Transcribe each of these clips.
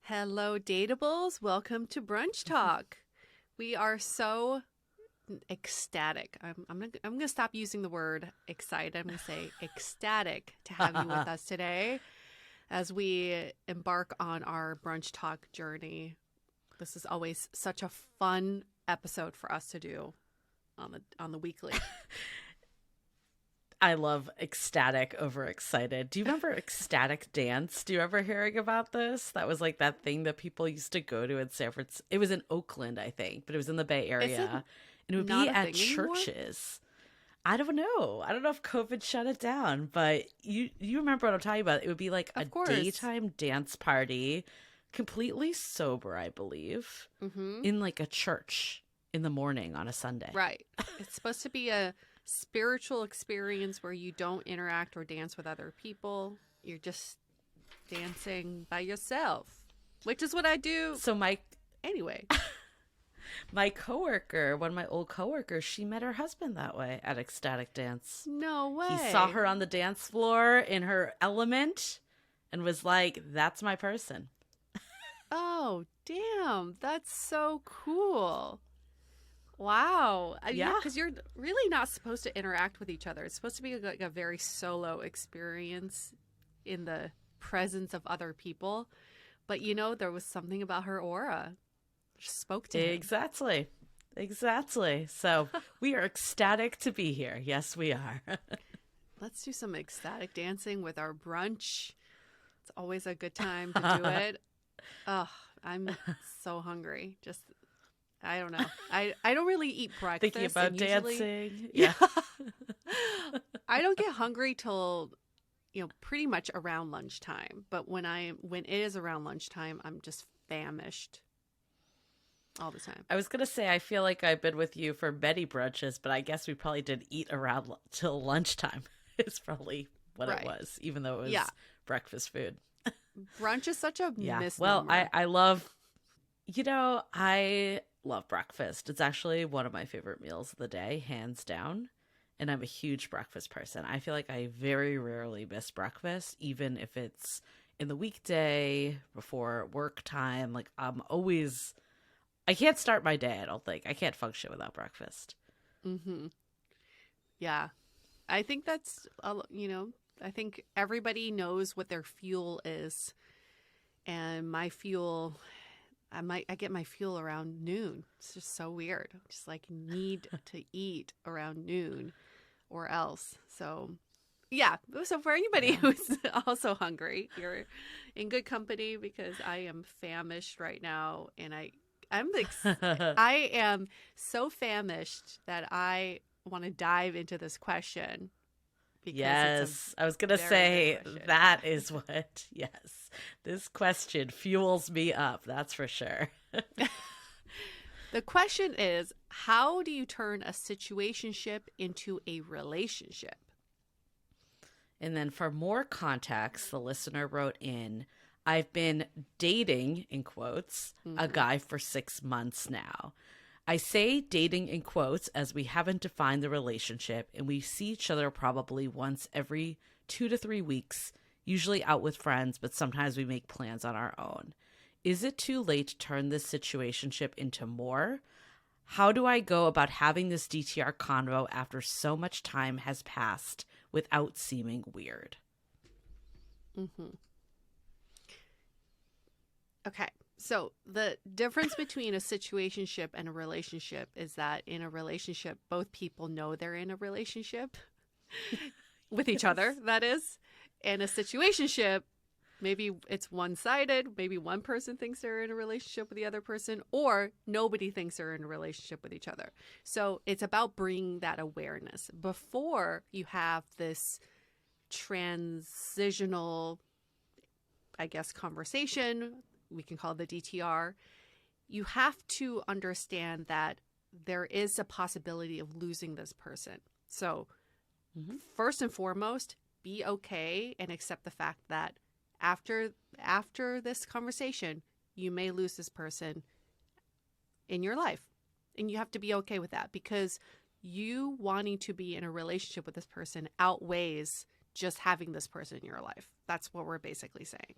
Hello, Dateables. Welcome to Brunch Talk. We are so ecstatic. I'm gonna stop using the word excited. I'm gonna say ecstatic to have you with us today as we embark on our Brunch Talk journey. This is always such a fun episode for us to do on the weekly. I love ecstatic over excited. Do you remember ecstatic dance? Do you ever hearing about this? That was like that thing that people used to go to in San Francisco. It was in Oakland, I think, but it was in the Bay Is it Area. And it would not be a at thing anymore? churches. I don't know. I don't know if COVID shut it down, but you remember what I'm talking about. It would be like a Of course. daytime dance party, completely sober, I believe, Mm-hmm. in like a church in the morning on a Sunday. Right. It's supposed to be a spiritual experience where you don't interact or dance with other people. You're just dancing by yourself, which is what I do So anyway. my coworker, one of my old coworkers, she met her husband that way at ecstatic dance. No He saw way. her on the dance floor in her element and was like, "That's my person." Oh, damn. That's so cool. Wow. Yeah, Yeah. because you're really not supposed to interact with each other. It's supposed to be like a very solo experience in the presence of other people. But there was something about her aura. Just spoke to him. Exactly. Exactly. So we are ecstatic to be here. Yes, we are. Let's do some ecstatic dancing with our brunch. It's always a good time to do it. Oh, I'm so hungry. Just, I don't know. I don't really eat breakfast. Thinking about and usually, dancing. yeah. Yeah. I don't get hungry till, pretty much around lunchtime. But when it is around lunchtime, I'm just famished all the time. I was going to say, I feel like I've been with you for many brunches, but I guess we probably did eat around till lunchtime. It's probably what it Right. was, even though it was Yeah. breakfast food. Brunch is such a Yeah. Well, misnomer. I love breakfast. It's actually one of my favorite meals of the day, hands down. And I'm a huge breakfast person. I feel like I very rarely miss breakfast, even if it's in the weekday before work time. Like I can't start my day, I don't think. I can't function without breakfast. Mm-hmm. Yeah. I think I think everybody knows what their fuel is. And my fuel, I get my fuel around noon. It's just so weird. I just like need to eat around noon or else. So, yeah. So for anybody Yeah. who's also hungry, you're in good company because I am famished right now and I am so famished that I want to dive into this question because Yes, I was going to very good say question. that is what, yes, this question fuels me up. That's for sure. The question is, how do you turn a situationship into a relationship? And then for more context, the listener wrote in, I've been dating, in quotes, a guy for 6 months now. I say dating in quotes as we haven't defined the relationship and we see each other probably once every 2 to 3 weeks, usually out with friends, but sometimes we make plans on our own. Is it too late to turn this situationship into more? How do I go about having this DTR convo after so much time has passed without seeming weird? Mm-hmm. Okay. So the difference between a situationship and a relationship is that in a relationship, both people know they're in a relationship with each other, that is. And a situationship, maybe it's one-sided. Maybe one person thinks they're in a relationship with the other person, or nobody thinks they're in a relationship with each other. So it's about bringing that awareness before you have this transitional, I guess, conversation. We can call it the DTR. You have to understand that there is a possibility of losing this person. So first and foremost, be okay and accept the fact that after this conversation, you may lose this person in your life. And you have to be okay with that because you wanting to be in a relationship with this person outweighs just having this person in your life. That's what we're basically saying.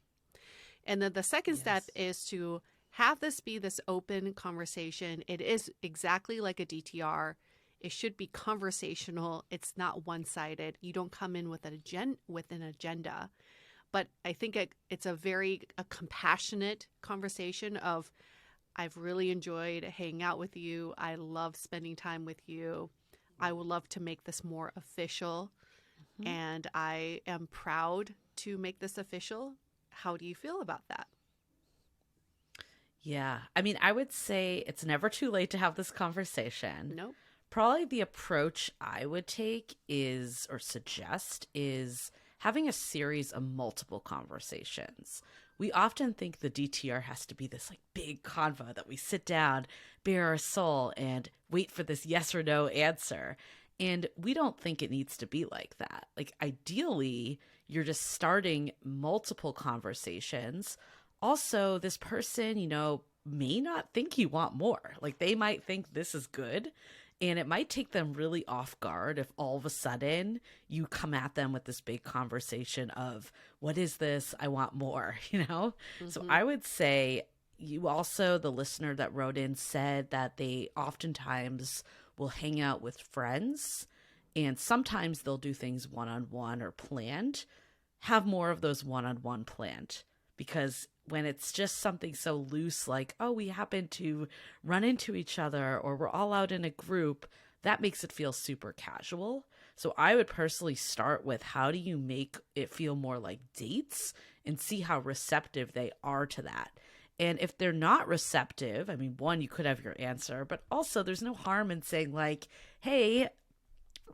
And then the second step Yes. is to have this be this open conversation. It is exactly like a DTR. It should be conversational. It's not one-sided. You don't come in with an agenda. But I think it's a compassionate conversation of, I've really enjoyed hanging out with you. I love spending time with you. I would love to make this more official. Mhm. And I am proud to make this official. How do you feel about that? Yeah. I mean, I would say it's never too late to have this conversation. Nope. Probably the approach I would take is, or suggest, is having a series of multiple conversations. We often think the DTR has to be this like big convo that we sit down, bare our soul, and wait for this yes or no answer. And we don't think it needs to be like that. Like, ideally, you're just starting multiple conversations. Also, this person, may not think you want more. Like, they might think this is good. And it might take them really off guard if all of a sudden you come at them with this big conversation of, what is this? I want more, So I would say you also, the listener that wrote in, said that they oftentimes will hang out with friends, and sometimes they'll do things one-on-one or planned. Have more of those one-on-one planned, because when it's just something so loose like, oh, we happen to run into each other or we're all out in a group, that makes it feel super casual. So I would personally start with, how do you make it feel more like dates, and see how receptive they are to that. And if they're not receptive, I mean, one, you could have your answer, but also there's no harm in saying like, hey,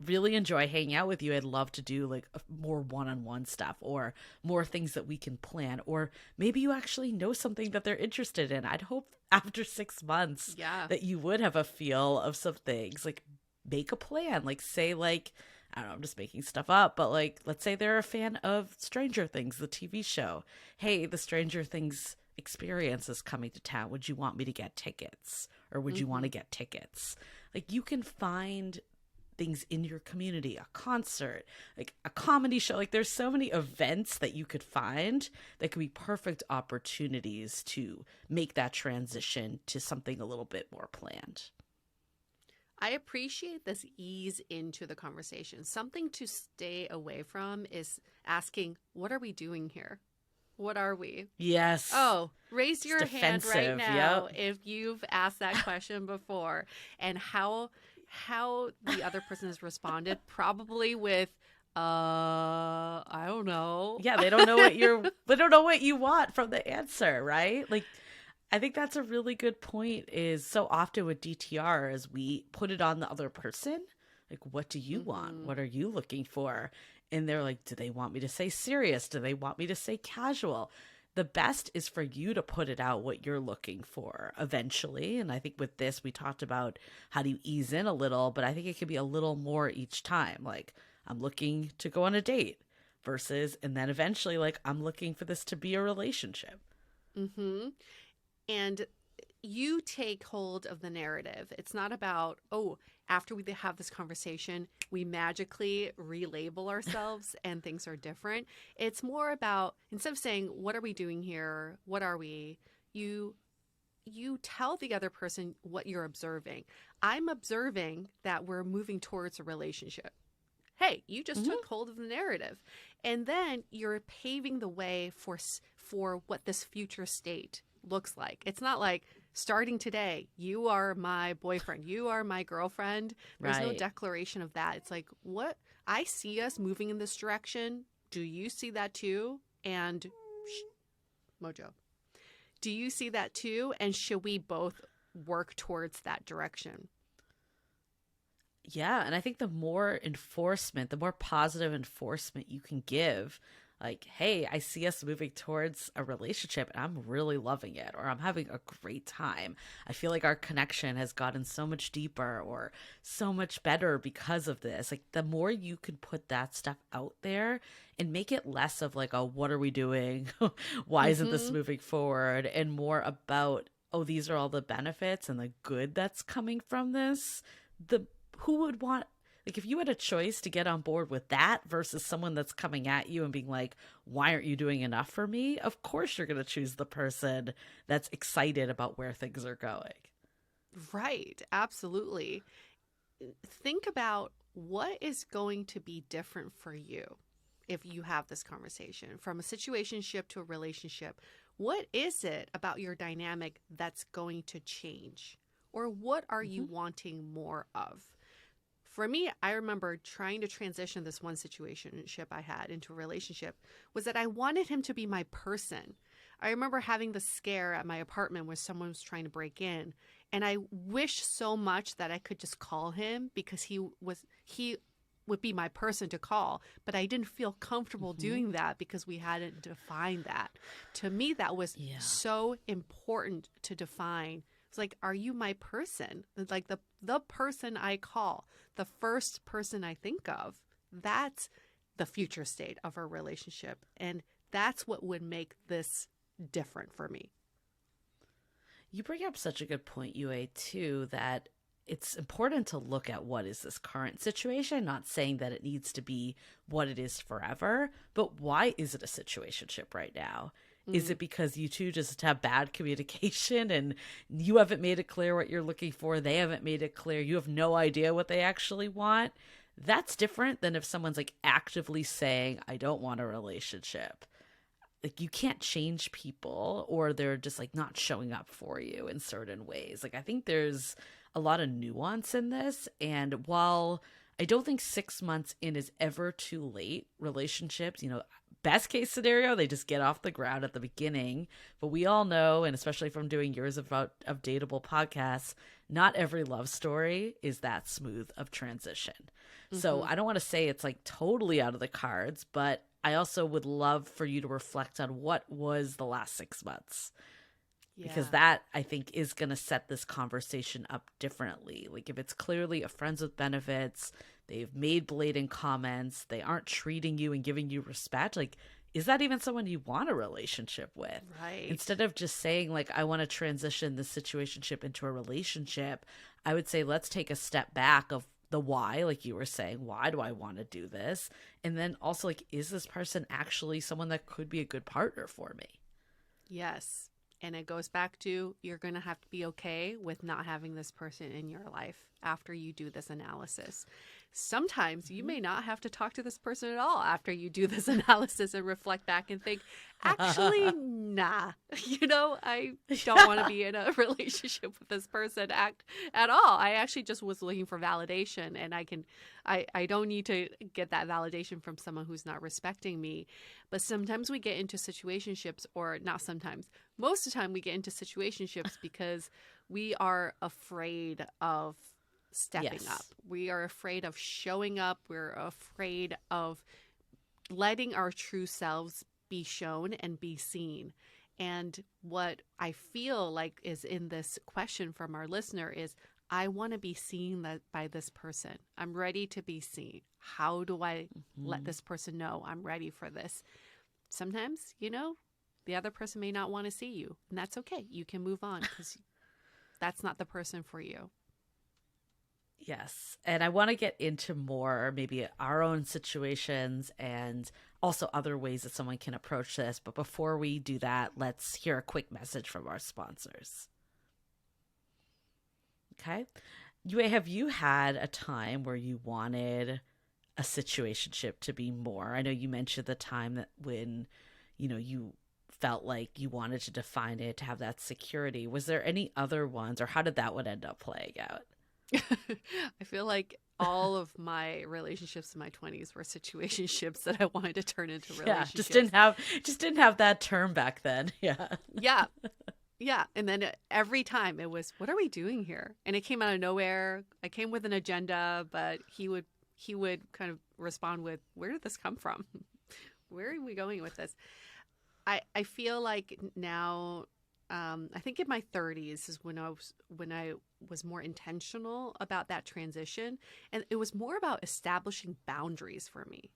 really enjoy hanging out with you. I'd love to do like more one-on-one stuff, or more things that we can plan, or maybe you actually know something that they're interested in. I'd hope after 6 months that you would have a feel of some things. Like, make a plan. Like, say, like, I don't know, I'm just making stuff up, but like, let's say they're a fan of Stranger Things, the TV show. Hey, the Stranger Things experience is coming to town. Would you want me to get tickets? Or would you want to get tickets? Like, you can find things in your community, a concert, like a comedy show. Like, there's so many events that you could find that could be perfect opportunities to make that transition to something a little bit more planned. I appreciate this ease into the conversation. Something to stay away from is asking, what are we doing here? What are we? Yes. Oh, raise your hand right defensive, now yep. if you've asked that question before, and how the other person has responded, probably with, I don't know. Yeah, they don't know what you want from the answer, right? Like, I think that's a really good point. Is so often with DTR is we put it on the other person. Like, what do you want? What are you looking for? And they're like, do they want me to say serious? Do they want me to say casual? The best is for you to put it out what you're looking for eventually. And I think with this, we talked about how do you ease in a little, but I think it could be a little more each time. Like, I'm looking to go on a date versus, and then eventually, like, I'm looking for this to be a relationship. Mm-hmm. And you take hold of the narrative. It's not about, oh, after we have this conversation, we magically relabel ourselves and things are different. It's more about, instead of saying, what are we doing here? What are we? You tell the other person what you're observing. I'm observing that we're moving towards a relationship. Hey, you just took hold of the narrative. And then you're paving the way for what this future state looks like. It's not like, starting today, you are my boyfriend, you are my girlfriend. There's no declaration of that. It's like, what? I see us moving in this direction. Do you see that too? And Mojo, do you see that too? And should we both work towards that direction? Yeah, and I think the more enforcement, the more positive enforcement you can give, like, hey, I see us moving towards a relationship and I'm really loving it, or I'm having a great time. I feel like our connection has gotten so much deeper or so much better because of this. Like, the more you can put that stuff out there and make it less of like, oh, what are we doing? Why isn't this moving forward? And more about, oh, these are all the benefits and the good that's coming from this. Who would want, Like if you had a choice to get on board with that versus someone that's coming at you and being like, why aren't you doing enough for me? Of course you're going to choose the person that's excited about where things are going. Right. Absolutely. Think about what is going to be different for you if you have this conversation from a situationship to a relationship. What is it about your dynamic that's going to change? Or what are you wanting more of? For me, I remember trying to transition this one situationship I had into a relationship was that I wanted him to be my person. I remember having the scare at my apartment where someone was trying to break in, and I wished so much that I could just call him because he would be my person to call, but I didn't feel comfortable doing that because we hadn't defined that. To me, that was so important to define. It's like, are you my person? Like the person I call, the first person I think of, that's the future state of our relationship. And that's what would make this different for me. You bring up such a good point, Yue, too, that it's important to look at what is this current situation, not saying that it needs to be what it is forever, but why is it a situationship right now? Is it because you two just have bad communication and you haven't made it clear what you're looking for? They haven't made it clear. You have no idea what they actually want. That's different than if someone's like actively saying, I don't want a relationship. Like you can't change people, or they're just like not showing up for you in certain ways. Like I think there's a lot of nuance in this. And while I don't think 6 months in is ever too late, relationships, best case scenario, they just get off the ground at the beginning. But we all know, and especially from doing years of Dateable podcasts, not every love story is that smooth of transition. So I don't want to say it's like totally out of the cards, but I also would love for you to reflect on what was the last 6 months. Because that, I think, is going to set this conversation up differently. Like if it's clearly a friends with benefits, they've made blatant comments, they aren't treating you and giving you respect, like, is that even someone you want a relationship with? Right. Instead of just saying, like, I want to transition this situationship into a relationship, I would say let's take a step back of the why, like you were saying, why do I want to do this? And then also, like, is this person actually someone that could be a good partner for me? Yes. And it goes back to, you're going to have to be okay with not having this person in your life after you do this analysis. Sometimes you may not have to talk to this person at all after you do this analysis and reflect back and think, actually, nah, I don't want to be in a relationship with this person at all. I actually just was looking for validation, and I don't need to get that validation from someone who's not respecting me. But sometimes we get into situationships, or not sometimes, most of the time we get into situationships because we are afraid of stepping up. We are afraid of showing up. We're afraid of letting our true selves be shown and be seen. And what I feel like is in this question from our listener is, I want to be seen by this person. I'm ready to be seen. How do I let this person know I'm ready for this? Sometimes, the other person may not want to see you, and that's okay. You can move on because that's not the person for you. Yes. And I want to get into more maybe our own situations and also other ways that someone can approach this. But before we do that, let's hear a quick message from our sponsors. Okay. Yue, have you had a time where you wanted a situationship to be more? I know you mentioned the time that when, you felt like you wanted to define it, to have that security. Was there any other ones, or how did that one end up playing out? I feel like all of my relationships in my 20s were situationships that I wanted to turn into relationships. Yeah, just didn't have that term back then. Yeah. Yeah. And then every time it was, what are we doing here? And it came out of nowhere. I came with an agenda, but he would kind of respond with, where did this come from? Where are we going with this? I feel like now, I think in my 30s is when I was more intentional about that transition, and it was more about establishing boundaries for me.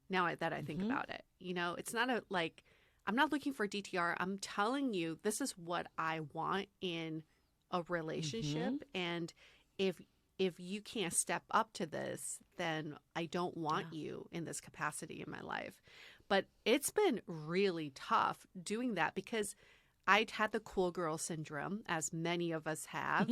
Now that I think about it, it's not I'm not looking for DTR. I'm telling you, this is what I want in a relationship, and if if you can't step up to this, then I don't want you in this capacity in my life. But it's been really tough doing that because I'd had the cool girl syndrome, as many of us have.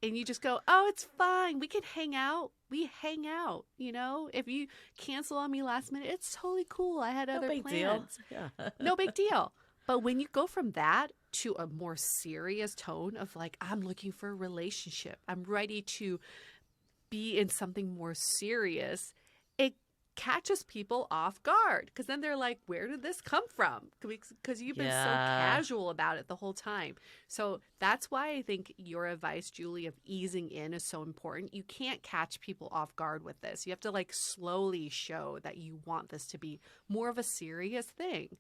And you just go, oh, it's fine. We can hang out. We hang out. You know, if you cancel on me last minute, it's totally cool. I had other plans. Yeah. No big deal. But when you go from that to a more serious tone of like, I'm looking for a relationship, I'm ready to be in something more serious, it catches people off guard because then they're like, where did this come from? Because you've been so casual about it the whole time. So that's why I think your advice, Julie, of easing in is so important. You can't catch people off guard with this. You have to like slowly show that you want this to be more of a serious thing.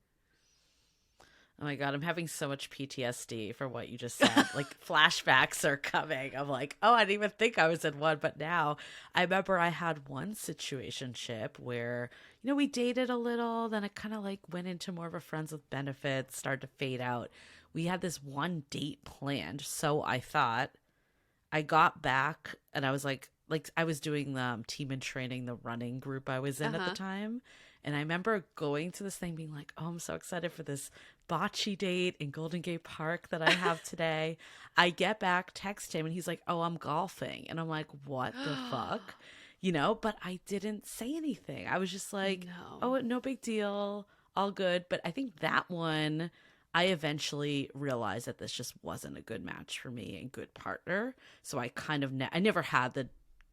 Oh my God, I'm having so much PTSD for what you just said. Like flashbacks are coming. I'm like, oh, I didn't even think I was in one. But now I remember I had one situationship where, you know, we dated a little. Then it kind of like went into more of a friends with benefits, started to fade out. We had this one date planned. So I thought. I got back and I was like I was doing the team and training, the running group I was in at the time. And I remember going to this thing being like, oh, I'm so excited for this bocce date in Golden Gate Park that I have today. I get back, text him, and he's like, oh, I'm golfing. And I'm like, what the fuck? You know, but I didn't say anything. I was just like, oh, no big deal. All good. But I think that one, I eventually realized that this just wasn't a good match for me and good partner. So I kind of, I never had the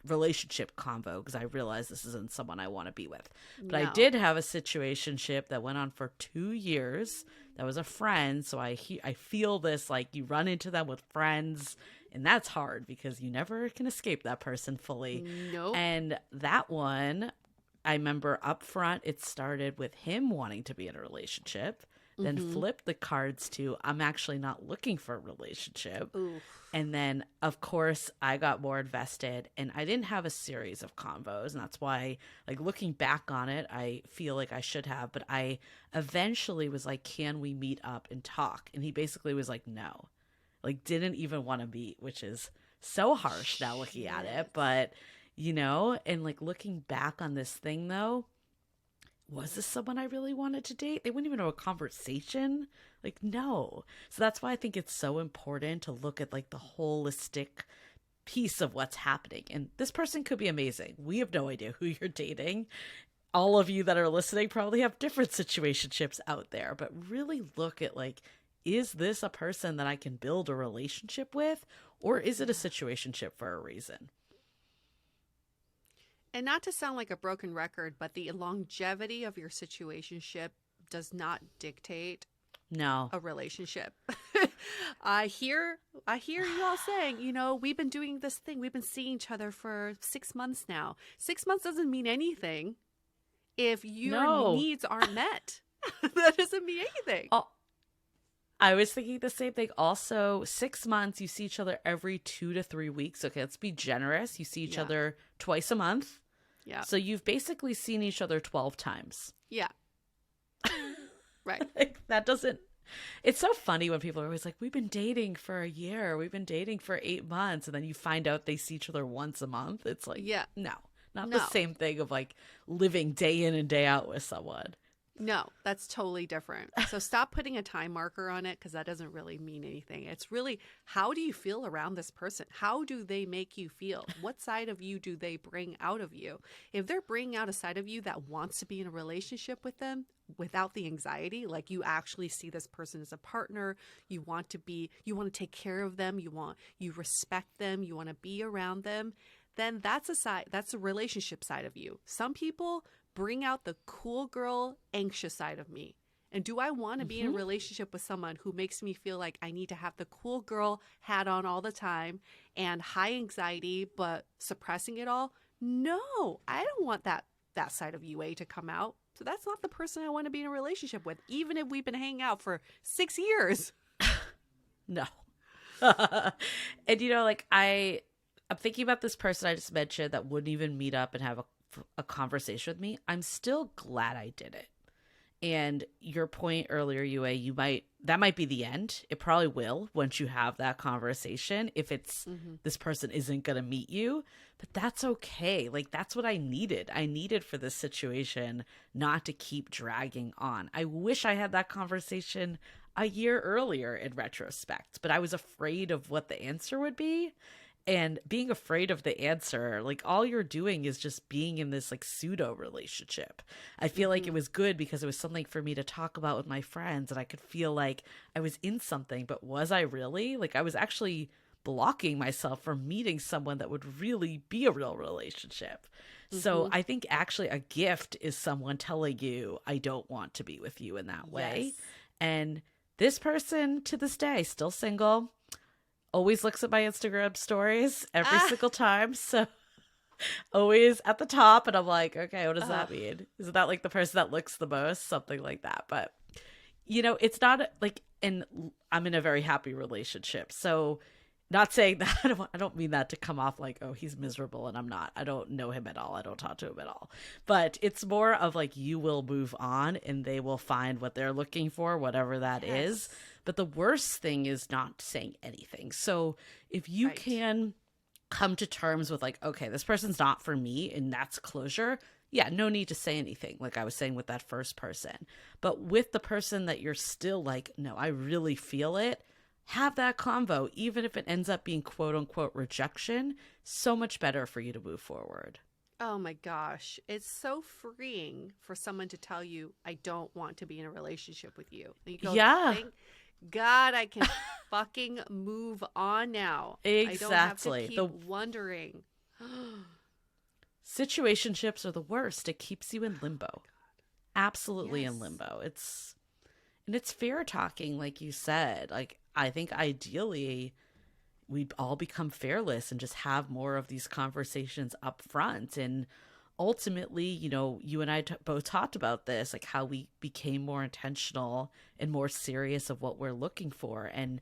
relationship convo because I realized this isn't someone I want to be with. But I did have a situationship that went on for 2 years. That was a friend. So I feel this, like you run into them with friends and that's hard because you never can escape that person fully. Nope. And that one, I remember up front, it started with him wanting to be in a relationship, then flipped the cards to I'm actually not looking for a relationship. Oof. And then, of course, I got more invested and I didn't have a series of convos. And that's why, like, looking back on it, I feel like I should have. But I eventually was like, can we meet up and talk? And he basically was like, no. Like, didn't even want to meet, which is so harsh now looking at it. But, you know, and like looking back on this thing, though, was this someone I really wanted to date? They wouldn't even know a conversation. Like, no. So that's why I think it's so important to look at like the holistic piece of what's happening. And this person could be amazing. We have no idea who you're dating. All of you that are listening probably have different situationships out there, but really look at like, is this a person that I can build a relationship with, or is it a situationship for a reason? And not to sound like a broken record, but the longevity of your situationship does not dictate a relationship. I hear you all saying, you know, we've been doing this thing. We've been seeing each other for 6 months now. 6 months doesn't mean anything if your needs aren't met. That doesn't mean anything. Oh, I was thinking the same thing. Also, 6 months, you see each other every 2 to 3 weeks. Okay, let's be generous. You see each other twice a month. Yeah. So you've basically seen each other 12 times. Yeah. Right. Like, that doesn't... It's so funny when people are always like, we've been dating for a year. We've been dating for 8 months. And then you find out they see each other once a month. It's like, no, not the same thing of like living day in and day out with someone. No, that's totally different. So stop putting a time marker on it because that doesn't really mean anything. It's really, how do you feel around this person? How do they make you feel? What side of you do they bring out of you? If they're bringing out a side of you that wants to be in a relationship with them without the anxiety, like you actually see this person as a partner, you want to take care of them, you respect them, you want to be around them, then that's a relationship side of you. Some people bring out the cool girl, anxious side of me. And do I want to be in a relationship with someone who makes me feel like I need to have the cool girl hat on all the time and high anxiety, but suppressing it all? No, I don't want that side of UA to come out. So that's not the person I want to be in a relationship with, even if we've been hanging out for 6 years. No. And, you know, like I'm thinking about this person I just mentioned that wouldn't even meet up and have a conversation with me. I'm still glad I did it. And your point earlier, Yue, that might be the end. It probably will once you have that conversation. If it's this person isn't going to meet you, but that's okay. Like, that's what I needed. I needed for this situation not to keep dragging on. I wish I had that conversation a year earlier in retrospect, but I was afraid of what the answer would be. And being afraid of the answer, like, all you're doing is just being in this like pseudo relationship. I feel like it was good because it was something for me to talk about with my friends, and I could feel like I was in something, but was I really? Like, I was actually blocking myself from meeting someone that would really be a real relationship. So I think actually a gift is someone telling you, I don't want to be with you in that way. Yes. And this person to this day, still single, always looks at my Instagram stories every single time. So always at the top. And I'm like, okay, what does that mean? Isn't that like the person that looks the most? Something like that. But, it's not like, and I'm in a very happy relationship. So not saying that, I don't mean that to come off like, oh, he's miserable, and I'm not. I don't know him at all. I don't talk to him at all. But it's more of like, you will move on and they will find what they're looking for, whatever that is. But the worst thing is not saying anything. So if you can come to terms with like, okay, this person's not for me, and that's closure, yeah, no need to say anything, like I was saying with that first person. But with the person that you're still like, no, I really feel it, have that convo, even if it ends up being quote unquote rejection, so much better for you to move forward. Oh my gosh. It's so freeing for someone to tell you, I don't want to be in a relationship with you. And you go, Yeah. thank God I can fucking move on now. Exactly. I don't have to keep wondering. Situationships are the worst. It keeps you in limbo. Absolutely in Yes. limbo. And it's fair talking, like you said. Like, I think ideally we all become fearless and just have more of these conversations up front. And ultimately, you and I both talked about this, like how we became more intentional and more serious of what we're looking for. And,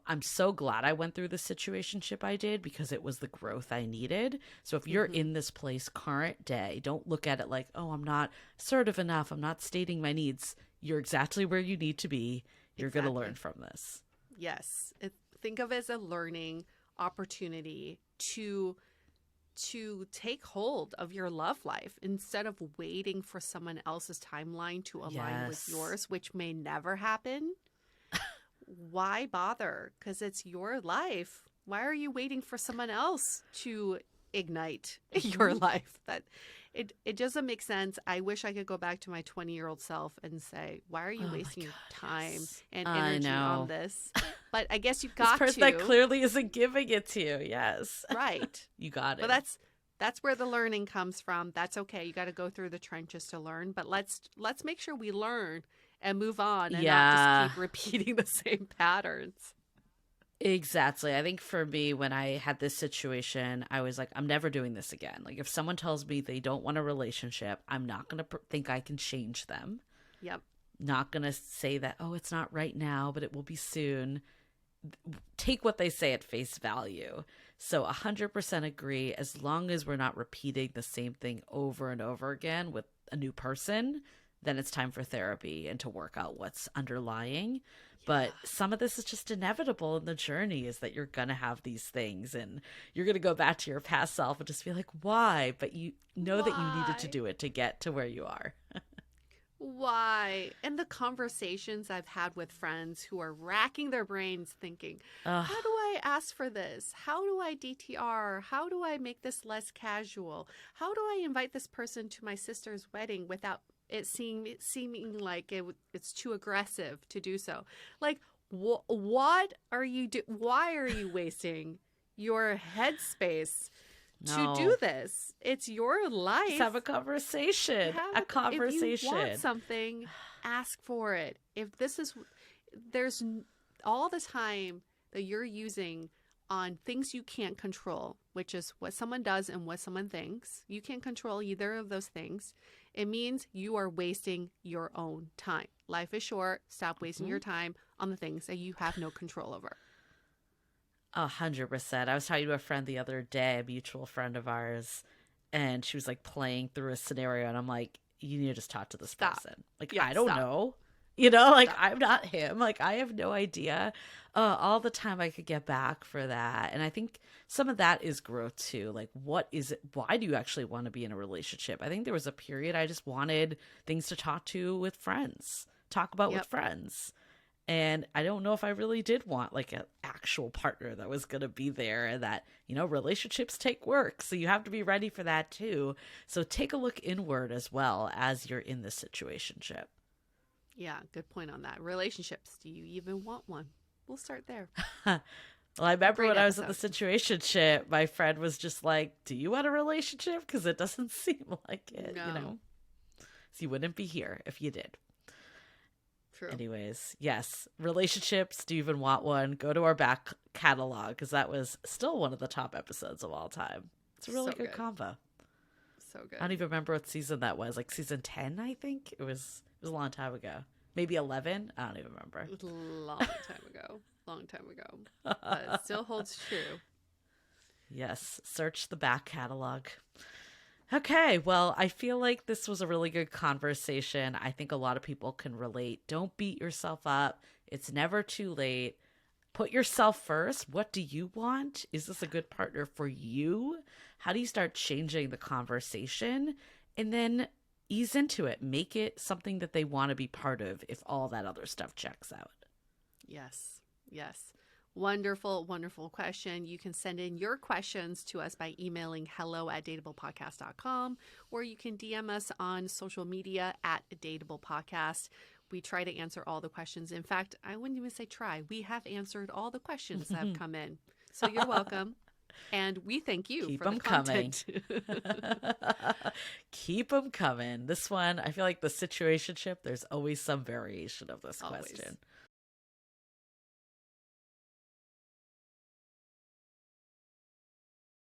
I'm so glad I went through the situationship I did, because it was the growth I needed. So if you're in this place current day, don't look at it like, oh, I'm not assertive enough, I'm not stating my needs. You're exactly where you need to be. You're going to learn from this. Yes. Think of it as a learning opportunity to take hold of your love life instead of waiting for someone else's timeline to align with yours, which may never happen. Why bother? Because it's your life. Why are you waiting for someone else to ignite your life? That it doesn't make sense. I wish I could go back to my 20-year-old self and say, why are you wasting your time and energy on this? But I guess you've got this person that clearly isn't giving it to you. Yes. Right. You got it. But that's where the learning comes from. That's okay. You got to go through the trenches to learn. But let's make sure we learn and move on and not just keep repeating the same patterns. Exactly. I think for me, when I had this situation, I was like, I'm never doing this again. Like, if someone tells me they don't want a relationship, I'm not going to think I can change them. Yep. Not going to say that, oh, it's not right now, but it will be soon. Take what they say at face value. So 100% agree. As long as we're not repeating the same thing over and over again with a new person, then it's time for therapy and to work out what's underlying. But some of this is just inevitable in the journey, is that you're going to have these things and you're going to go back to your past self and just be like, why? But you know that you needed to do it to get to where you are. Why? And the conversations I've had with friends who are racking their brains thinking, how do I ask for this? How do I DTR? How do I make this less casual? How do I invite this person to my sister's wedding without it seeming like it's too aggressive to do so? Like, what are you why are you wasting your headspace to do this? It's your life. Just have a conversation. If you want something, ask for it. If there's all the time that you're using on things you can't control, which is what someone does and what someone thinks. You can't control either of those things. It means you are wasting your own time. Life is short. Stop wasting your time on the things that you have no control over. 100%. I was talking to a friend the other day, a mutual friend of ours, and she was like playing through a scenario, and I'm like, you need to just talk to this Stop. person. Like, Yeah, I don't stop. know. You know, like Stop. I'm not him. Like I have no idea all the time I could get back for that. And I think some of that is growth too. Like, what is it? Why do you actually want to be in a relationship? I think there was a period I just wanted things to talk to with friends, talk about with friends. And I don't know if I really did want like an actual partner that was going to be there, and that, you know, relationships take work. So you have to be ready for that too. So take a look inward as well as you're in this situationship. Yeah, good point on that. Relationships. Do you even want one? We'll start there. Well, I remember Great when I was in episode. the situationship, my friend was just like, do you want a relationship? Because it doesn't seem like it, you No. know? So you wouldn't be here if you did. True. Anyways, yes, relationships. Do you even want one? Go to our back catalog, because that was still one of the top episodes of all time. It's a really So good good. convo. So good. I don't even remember what season that was. Like season 10, I think. It was a long time ago. Maybe 11. I don't even remember. It was a long time ago. Long time ago. But it still holds true. Yes, search the back catalog. Okay, well, I feel like this was a really good conversation. I think a lot of people can relate. Don't beat yourself up. It's never too late. Put yourself first. What do you want? Is this a good partner for you? How do you start changing the conversation? And then ease into it. Make it something that they want to be part of if all that other stuff checks out. Yes. Yes. Wonderful, wonderful question. You can send in your questions to us by emailing hello@dateablepodcast.com, or you can DM us on social media @dateablepodcast. We try to answer all the questions. In fact, I wouldn't even say try. We have answered all the questions that have come in. So you're welcome. And we thank you Keep for the them coming. content. Keep them coming. This one, I feel like the situationship, there's always some variation of this Always. question.